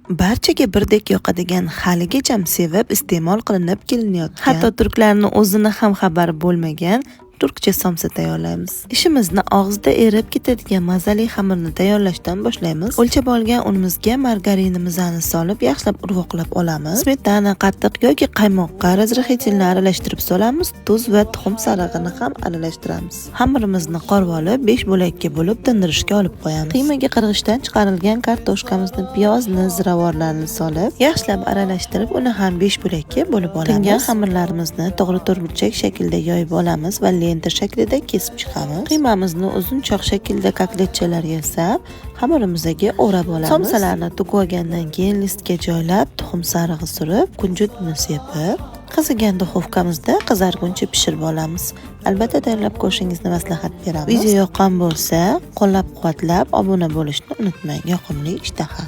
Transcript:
barchaga birdek yoqadigan, haligacha sevib iste'mol qilinib kelinayotgan, hatto turklarning o'zini ham xabari bo'lmagan turkcha somsa tayyorlaymiz. Ishimizni og'izda erib ketadigan mazali xamirni tayyorlashdan boshlaymiz. O'lchab olgan unimizga margarinimizni solib, yaxshilab urvoqlab olamiz. Smetana, qatiq yoki qaymoqqa razrahitelni aralashtirib solamiz. Tuz va tuxum sarig'ini ham aralashtiramiz. Xamirimizni qorib olib, 5 bo'lakka bo'lib tindirishga olib qo'yamiz. Qiymaga qirg'ichdan chiqarilgan kartoshkamizni, piyozni, ziravorlarni solib, yaxshilab aralashtirib, uni ham 5 bo'lakka bo'lib olamiz. Tingan xamirlarimizni to'g'ri to'rtburchak shaklda yoyib olamiz va lenta shaklida kesib chiqamiz. Qiymamizni uzunchoq shaklda kotletchalar yasab, xamirimizga o'rab olamiz. Somsalarni tugib olgandan keyin listga joylab, tuxum sarig'i surib, kunjutni sepib, qizigan duxovkamizda qizarguncha pishirib olamiz. Albatta tayyorlab ko'rishingizni maslahat beramiz. Video yoqqan bo'lsa, qo'llab-quvvatlab, obuna bo'lishni unutmang. Yoqimli ishtaha.